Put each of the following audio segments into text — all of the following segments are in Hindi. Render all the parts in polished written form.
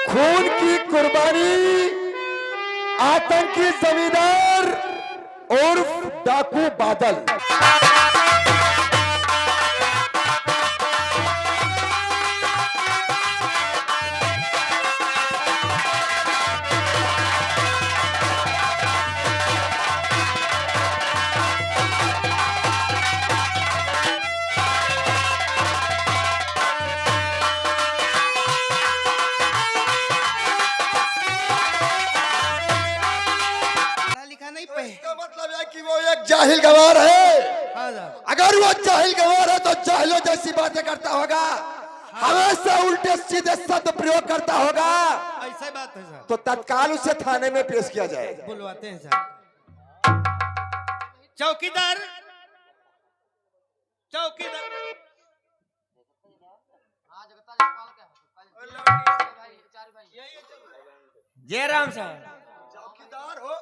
खून की कुर्बानी, आतंकी जमींदार उर्फ डाकू बादल। जाहिल गवार है। अगर वो जाहिल गवार है तो जाहिलों जैसी बातें करता होगा, हमेशा उल्टे सीधे शब्द प्रयोग करता होगा। ऐसा बात है सर। तो तत्काल उसे थाने में पेश किया जाए। बुलवाते हैं सर। चौकीदार, चौकीदार। जय राम साहब। चौकीदार हो,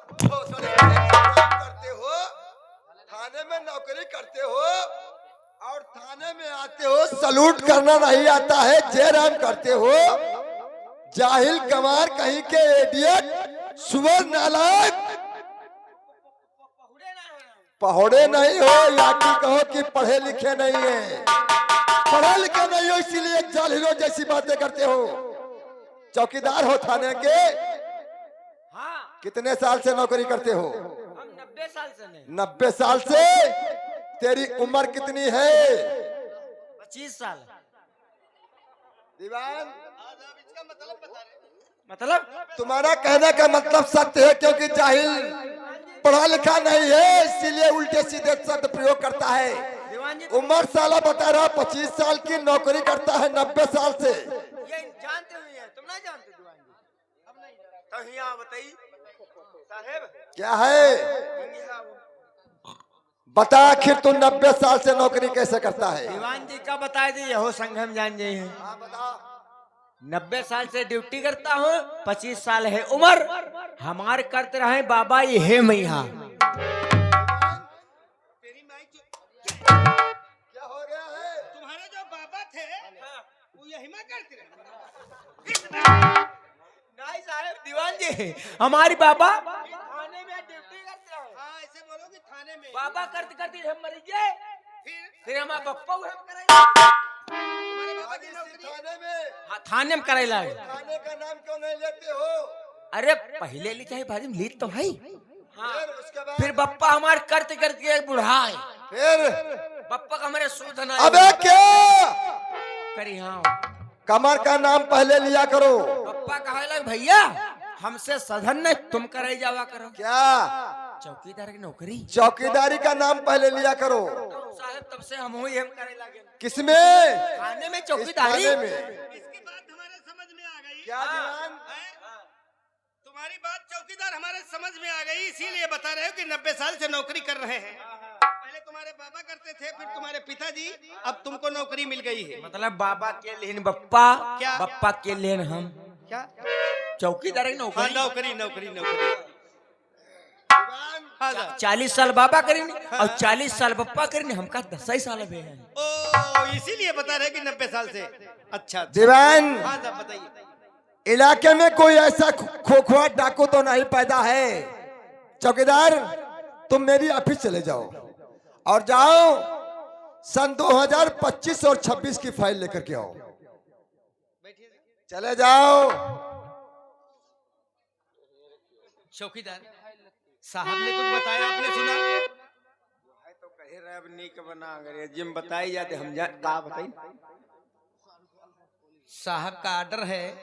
करते हो, थाने में नौकरी करते हो और थाने में आते हो, सलूट करना नहीं आता है, जयराम करते हो। जाहिल गंवार कहीं के एडियट, सुअर नालायक, पहुड़े नहीं हो या कि कहो कि पढ़े लिखे नहीं है। पढ़े लिखे नहीं हो इसीलिए जाहिलों जैसी बातें करते हो। चौकीदार हो थाने के। हाँ। कितने साल से नौकरी करते हो? हम 90 साल से नहीं। 90 साल से। तेरी उम्र कितनी है? 25 साल। दीवान, इसका मतलब बता रहे। मतलब तुम्हारा कहने का मतलब सत्य है, क्योंकि जाहिल पढ़ा लिखा नहीं है इसीलिए उल्टे सीधे शब्द प्रयोग करता है। उम्र साला बता रहा, 25 साल की नौकरी करता है 90 साल से। ये जानते हुए तुम ना जानते दीवान जी। अब नहीं तो यहाँ बताइए साहेब क्या है? बता आखिर तू 90 साल से नौकरी कैसे करता है? दीवान जी का बता दी, हो संग हम जान गए हैं। 90 साल से ड्यूटी करता हूँ, 25 साल है उम्र। हमारे करते रहे बाबा ये है मैया। क्या हो गया है? तुम्हारे जो बाबा थे वो यही में करते रहे। नहीं साहब, दीवान जी हमारी बाबा थाने में ड्यूटी करते रहे। हाँ, ऐसे बोलो कि थाने में बाबा करते करते हम मर गए। फिर हमारा पप्पा हम कराए। तुम्हारे बाबा की नौकरी थाने में? हाँ, थाने में कराइला। थाने का नाम क्यों नहीं लेते हो? अरे पहले ली चाहे भाजी लीड तो भाई। हाँ। उसके बाद फिर बप्पा हमारे करते करते एक बुढ़ा है। फिर बप्पा का हमारे सूद ना अबे क्या करी। हाँ, कमर का नाम पहले लिया करो। पप्पा कहा भैया हमसे सधन नहीं, तुम करे जावा करो। क्या? चौकीदार की नौकरी। चौकीदारी का नाम पहले लिया करो। साहब तब से हम हुई हम करे लगे। किसमें? थाने में इस चौकीदारी। थाने में। इसकी बात हमारे समझ में आ गई। क्या दीवान? तुम्हारी बात चौकीदार हमारे समझ में आ गई, इसीलिए बता रहे हो कि 90 साल से नौकरी कर रहे हैं। पहले तुम्हारे बाबा करते थे, फिर तुम्हारे पिताजी, अब तुमको नौकरी मिल गई है। मतलब बाबा के लिए बप्पा, क्या? बप्पा के लिए हम क्या? चौकीदार की हाँ, नौकरी। नौकरी नौकरी नौकरी। हाँ, 40 साल बाबा करेंगे और 40 साल बप्पा करेंगे। हमका 10 साल भी है। ओ, इसीलिए बता रहे कि 90 साल से। अच्छा। दीवान, हाँ साहब बताइए। इलाके में कोई ऐसा खोखवा डाकू तो नहीं पैदा है। चौकीदार, तुम मेरी ऑफिस चले जाओ और जाओ सन 2025 और 26 की फाइल लेकर के आओ। चले जाओ। चौकीदार साहब ने कुछ बताया, आपने सुना? तो कहे रहे अब नीक बना अंग्रेजी में बताई जाते हम का बताई। साहब का आर्डर है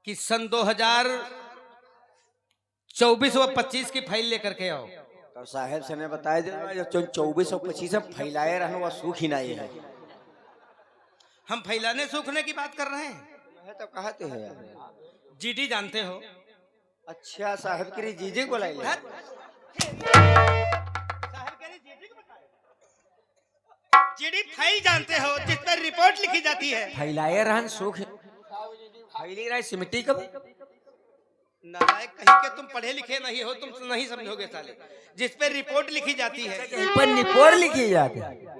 कि सन 2024 व 25 की फाइल लेकर के आओ। तो साहेब से ने बताया जो 24 और 25 में फैलाए रहने वो सूख ही नहीं है। हम फैलाने सूखने की बात कर रहे हैं। तो कहते हैं यार। जीडी जानते हो? अच्छा, साहब के जीजे को लाई। जीडी फाइल जानते हो, जिस पर रिपोर्ट लिखी जाती है। फैलाए रहन सूख फैली रहे सिमटी कब। नालायक कहीं के, तुम पढ़े लिखे नहीं हो, तुम नहीं समझोगे साले। जिस पे रिपोर्ट लिखी जाती है, पर निपोर लिखी जाती है।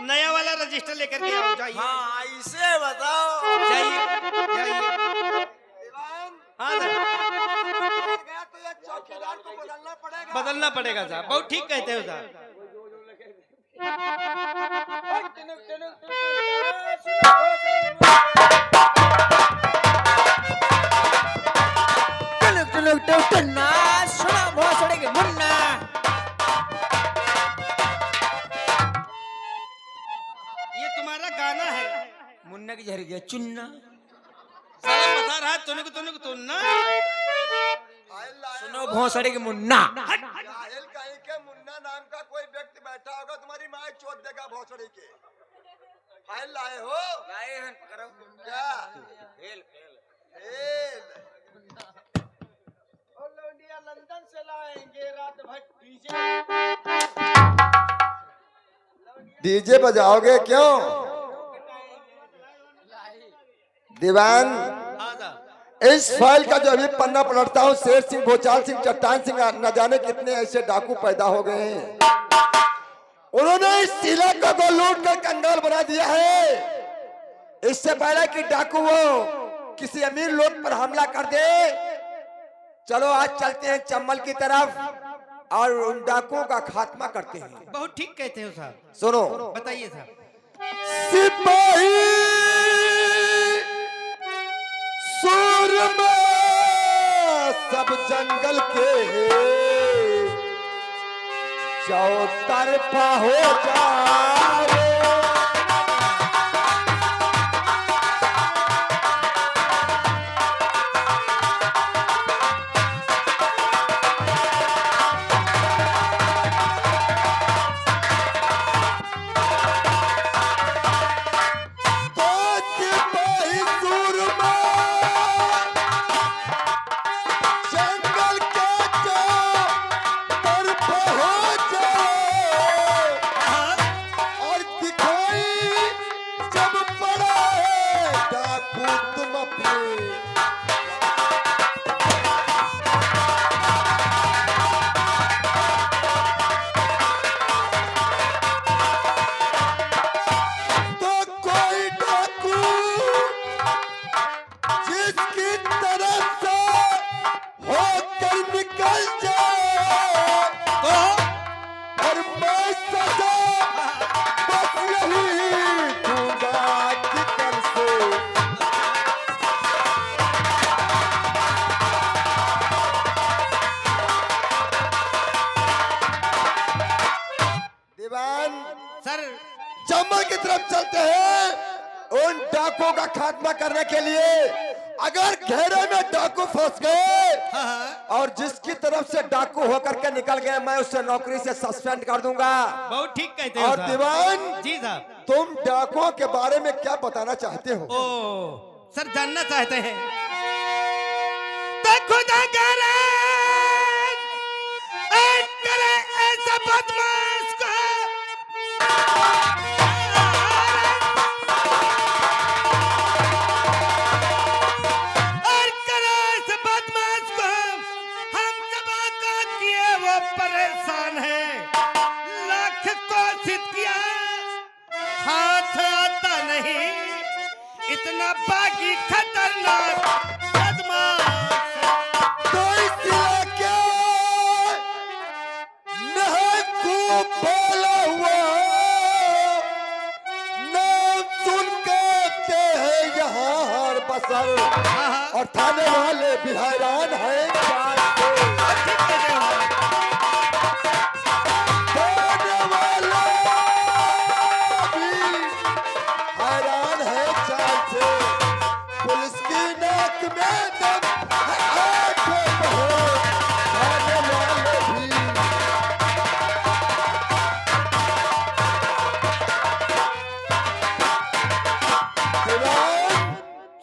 नया वाला रजिस्टर लेकर के आओ। जाइए। हाँ, इसे बताओ। जाइए संभलना पड़ेगा साहब, बहुत ठीक कहते हो साहब। सुना भोसड़ी के मुन्ना। ये तुम्हारा गाना है। मुन्ना की झर गया चुन्ना। साला बता रहा है तुने को तुन्ना। सुनो भोसड़ी के मुन्ना। जाहिल कहीं के मुन्ना नाम का कोई व्यक्ति बैठा होगा, तुम्हारी माँ चोट देगा भोसड़ी के। फाइल लाए हो क्या? लंदन से लाएंगे रात भर डीजे बजाओगे क्यों दीवान? हाँ साहब, इस फाइल का जो अभी पन्ना पलटता हूँ, शेर सिंह, भोचाल सिंह, चट्टान सिंह, न जाने कितने ऐसे डाकू पैदा हो गए हैं। उन्होंने इस इलाके को लूट कर कंगाल बना दिया है। इससे पहले कि डाकू वो किसी अमीर लोग पर हमला कर दे, चलो आज चलते हैं चम्बल की तरफ और उन डाकुओं का खात्मा करते हैं। बहुत ठीक कहते हो साहब। सुनो, बताइए साहब। सिपाही सूरमा सब जंगल के चौतरफा हो जाओ। सर चंबल की तरफ चलते हैं उन डाकुओं का खात्मा करने के लिए। अगर घेरे में डाकू फंस गए और जिसकी तरफ से डाकू होकर के निकल गए, मैं उससे नौकरी से सस्पेंड कर दूंगा। बहुत ठीक कहते हो और साहब। दीवान जी साहब। तुम डाकुओं के बारे में क्या बताना चाहते हो? ओ सर जानना चाहते हैं तो खुदा करे ऐसा बदमाश को और करे ऐसे बदमाश को हम सबा का किए वो परेशान है। लाख कोशिश किया हाथ आता नहीं, इतना बागी खतरनाक बदमाश। तो इस इलाके में खूब बोला हुआ नाम सुन के आते हैं यहाँ हर बसर, और थाने वाले भी हैरान हैं जानते। थाने वाले भी हैरान है चाल से। पुलिस की नाक में दम है, आंखों में हो, थाने वाले भी। दीवान,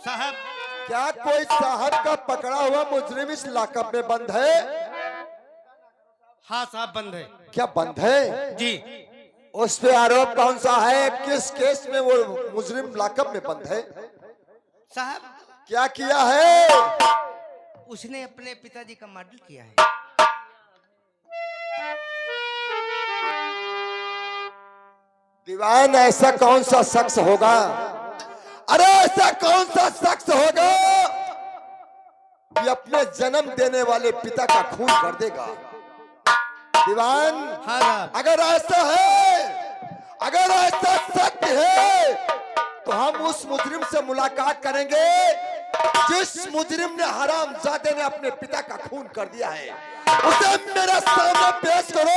साहब क्या कोई साहब का पकड़ा हुआ मुजरिम इस लाकअप में बंद है? हाँ साहब बंद है। क्या बंद है? जी उस पे आरोप कौन सा है? किस केस में वो मुजरिम लाकअप में बंद है? साहब क्या किया है? उसने अपने पिताजी का मर्डर किया है। दीवान, ऐसा कौन सा शख्स होगा? अरे ऐसा कौन सा शख्स होगा कि अपने जन्म देने वाले पिता का खून कर देगा? दीवान, हाँ साहब। अगर ऐसा है, अगर ऐसा सत्य है, तो हम उस मुजरिम से मुलाकात करेंगे जिस मुजरिम ने हरामजादे ने अपने पिता का खून कर दिया है। उसे मेरे सामने पेश करो,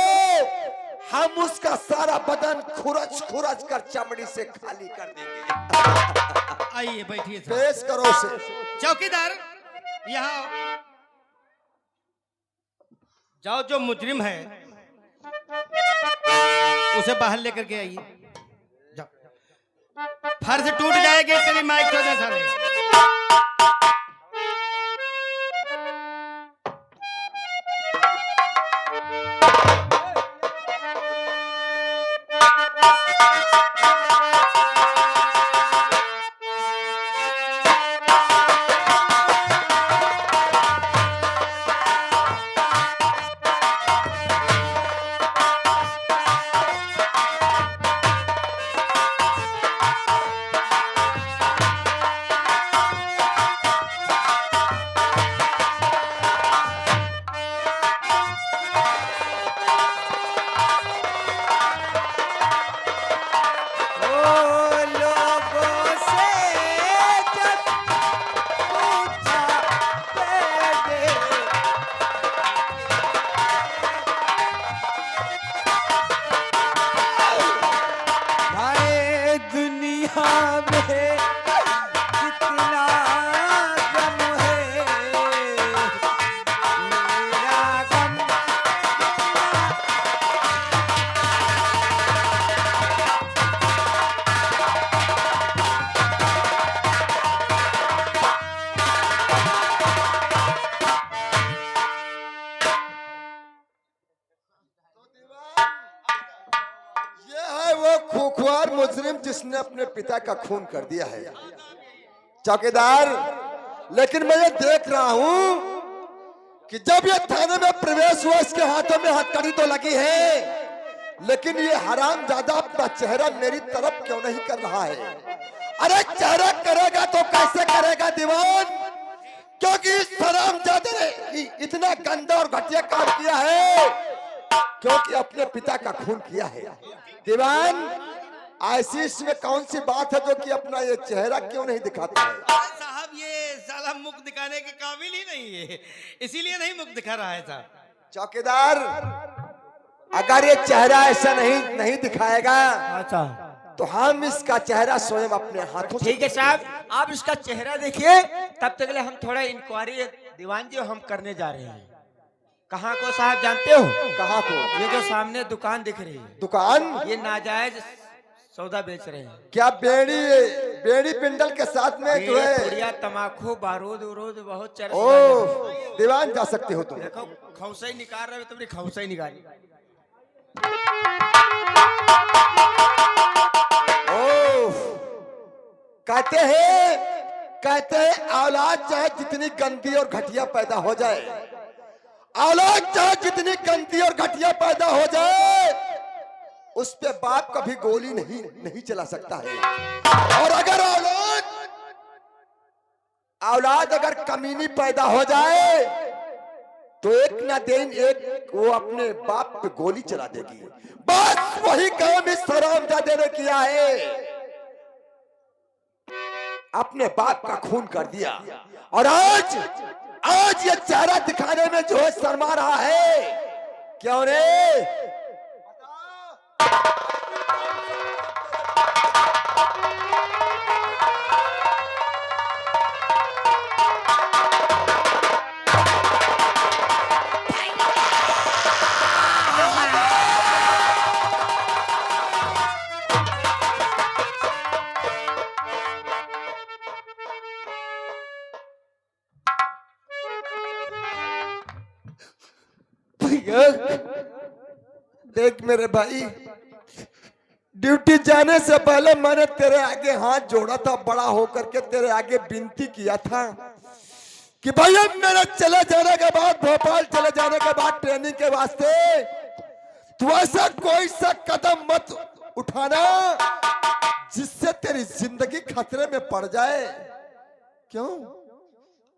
हम उसका सारा बदन खुरच खुरच कर चमड़ी से खाली कर देंगे। आइए बैठिए साहब। पेश करो उसे। चौकीदार यहाँ जाओ, जो मुजरिम है उसे बाहर लेकर के आइए। जाओ, फर्ज टूट जाएगी तेरी माइक को दे सारे। खूंखार मुजरिम जिसने अपने पिता का खून कर दिया है चौकीदार। लेकिन मैं ये देख रहा हूं कि जब ये थाने में प्रवेश हुआ इसके हाथों में हथकड़ी तो लगी है, लेकिन ये हरामजादा अपना चेहरा मेरी तरफ क्यों नहीं कर रहा है? अरे चेहरा करेगा तो कैसे करेगा दीवान, क्योंकि इस हरामजादे ने इतना गंदा और घटिया काम किया है, क्योंकि अपने पिता का खून किया है। दीवान ऐसी इसमें कौन सी बात है जो कि अपना ये चेहरा क्यों नहीं दिखाता है? साहब ये साला मुख दिखाने के काबिल ही नहीं है, इसीलिए नहीं मुख दिखा रहा है साहब। चौकीदार अगर ये चेहरा ऐसा नहीं दिखाएगा तो हम इसका चेहरा स्वयं अपने हाथों से। ठीक है साहब, आप इसका चेहरा देखिए, तब तक हम थोड़ा इंक्वायरी दीवान जी हम करने जा रहे हैं। कहाँ को साहब जानते हो? कहाँ को? ये जो सामने दुकान दिख रही है, दुकान, ये नाजायज सौदा बेच रहे हैं। क्या बेड़ी पिंडल के साथ में जो है पुड़िया, तमाकू, बारूद उरूद बहुत चल। ओ दीवान जा सकते हो तुम। देखो खौसा ही निकाल रहे हो, तुमने खौसा ही निकाली। ओ कहते हैं औलाद चाहे जितनी गंदी और घटिया पैदा हो जाए, औलाद चाहे जितनी गंदी और घटिया पैदा हो जाए, उस पे बाप कभी गोली नहीं चला सकता है। और अगर औलाद अगर कमीनी पैदा हो जाए तो एक ना दिन एक वो अपने बाप पे गोली चला देगी। बस वही काम इस हरामजादे ने किया है, अपने बाप का खून कर दिया। और आज ये चेहरा दिखाने में जो है शर्मा रहा है, क्यों रे? देख मेरे भाई, ड्यूटी जाने से पहले मैंने तेरे आगे हाथ जोड़ा था, बड़ा होकर के तेरे आगे विनती किया था कि भाई अब मेरे चले जाने के बाद, भोपाल चले जाने के बाद ट्रेनिंग के वास्ते तू ऐसा कोई सा कदम मत उठाना जिससे तेरी जिंदगी खतरे में पड़ जाए। क्यों?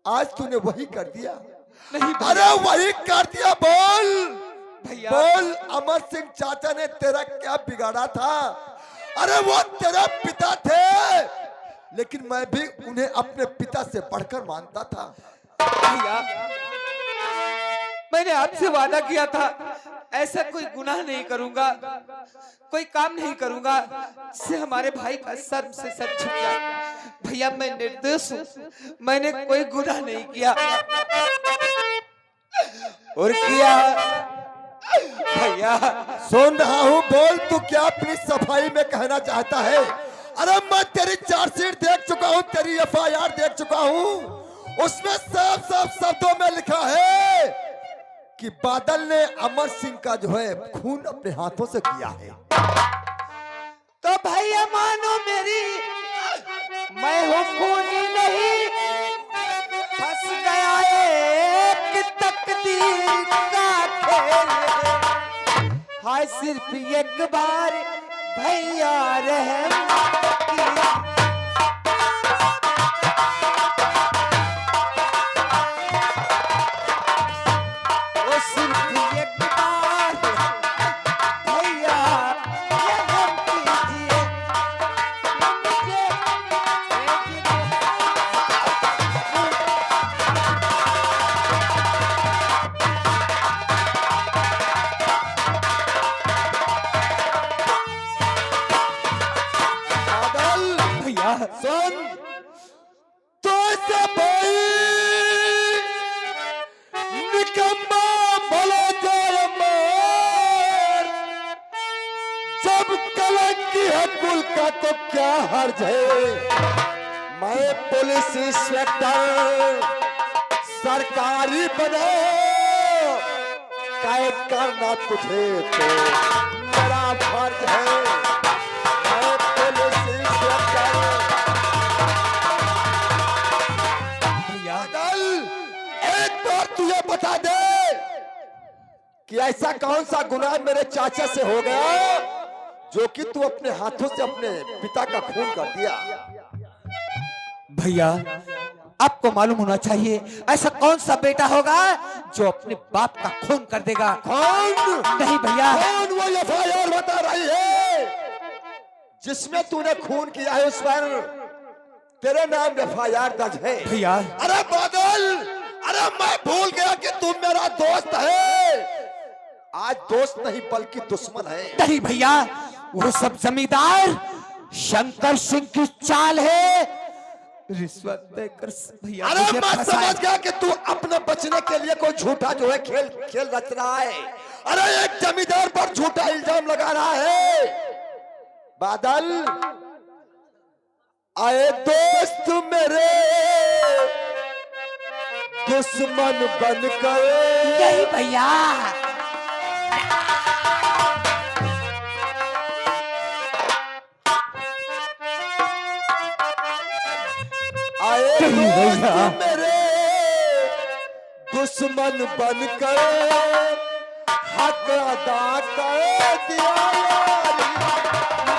आज तूने वही कर दिया। नहीं, अरे वही कर दिया। बोल भैया बोल, अमर सिंह चाचा ने तेरा क्या बिगाड़ा था? अरे वो तेरा पिता थे, लेकिन मैं भी उन्हें अपने पिता से बढ़कर मानता था। भैया मैंने आपसे वादा किया था ऐसा कोई गुनाह नहीं करूंगा, कोई काम नहीं करूंगा जिससे हमारे भाई का सर से सर झुक जाए। भैया मैं निर्दोष हूँ, मैंने कोई गुनाह नहीं किया और किया। भैया सुन रहा हूँ, बोल तू क्या अपनी सफाई में कहना चाहता है? अरे मैं तेरी चार्जशीट देख चुका हूँ, तेरी FIR देख चुका हूँ, उसमें साफ साफ शब्दों में लिखा है कि बादल ने अमर सिंह का जो है खून अपने हाथों से किया है। तो भैया मानो मेरी, मैं हूँ खूनी नहीं, फंस गया एक तकदीर का खेल। हाय सिर्फ एक बार भैया रहम की। सुन, तो ऐसा भाई निकम्मा भला जाए मार, जब कलंकी है कुल का तो क्या हर्ज है? मैं पुलिस इंस्पेक्टर सरकारी बने, कैद करना तुझे तो मेरा फर्ज है। मैं पुलिस इंस्पेक्टर एक बार तुझे बता दे कि ऐसा कौन सा गुनाह मेरे चाचा से हो गया जो कि तू अपने हाथों से अपने पिता का खून कर दिया? भैया आपको मालूम होना चाहिए ऐसा कौन सा बेटा होगा जो अपने बाप का खून कर देगा? कौन? नहीं भैया, कौन वो FIR बता रही है जिसमें तूने खून किया है? उस पर तेरे नाम FIR दर्ज है। भैया अरे बादल, अरे मैं भूल गया कि तुम मेरा दोस्त है। आज दोस्त नहीं बल्कि दुश्मन है। नहीं भैया, वो सब जमींदार शंकर सिंह की चाल है, रिश्वत देकर भैया अरे मुझे मैं फंसाया। समझ गया कि तू अपने बचने के लिए कोई झूठा जो है खेल रच रहा है। अरे एक जमींदार पर झूठा इल्जाम लगा रहा है। बादल, आए दोस्त मेरे दुश्मन बनकर। नहीं भैया, आए दोस्त मेरे दुश्मन बनकर हक अदा कर दिया यारी।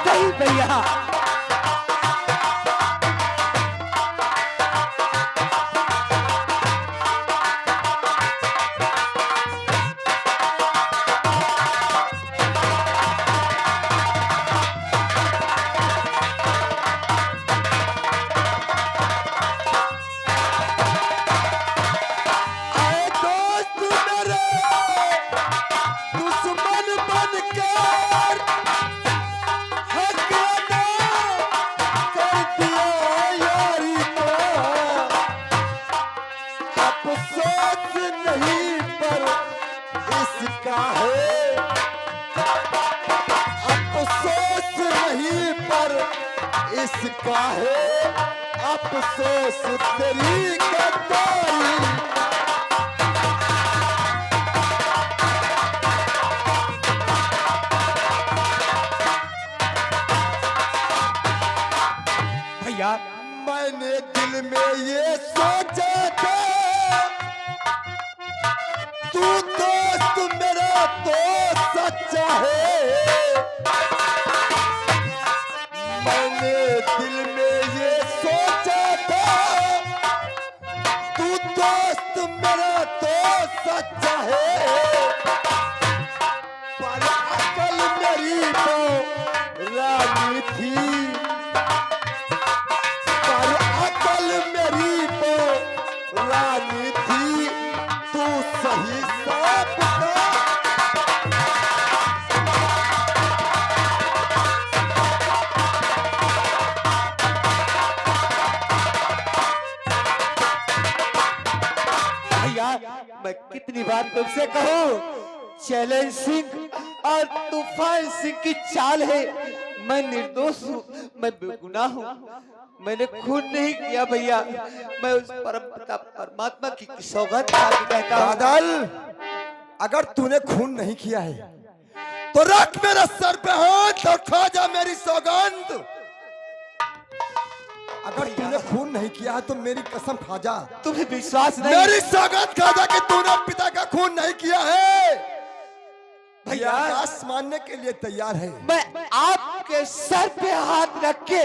नहीं भैया, इसका है अफसोस तेरी गद्दारी। भैया मैंने दिल में ये सोचा था तू दोस्त मेरा तो सच्चा है। मैंने दिल में ये सोचा था तू दोस्त मेरा तो सच्चा है। थी, पर अकल मेरी रानी थी, तू सही सांप का। भैया मैं कितनी बार तुमसे कहूँ, चैलेंज सिंह और तूफान सिंह की चाल है। मैं निर्दोष हूँ, मैं बेगुनाह हूँ, मैंने खून नहीं किया भैया। मैं उस परम पिता परमात्मा की सौगंध खा के कहता हूँ। बादल, अगर तूने खून नहीं किया है तो रख मेरे सर पे हाथ और खा जा मेरी सौगंध। अगर तूने खून नहीं किया है तो मेरी कसम खा जा, तुम्हें विश्वास नहीं? मेरी सौगंध खा जा कि तूने पिता का खून नहीं किया है। भैया आकाश मानने के लिए तैयार है। मैं आपके सर पे हाथ रख के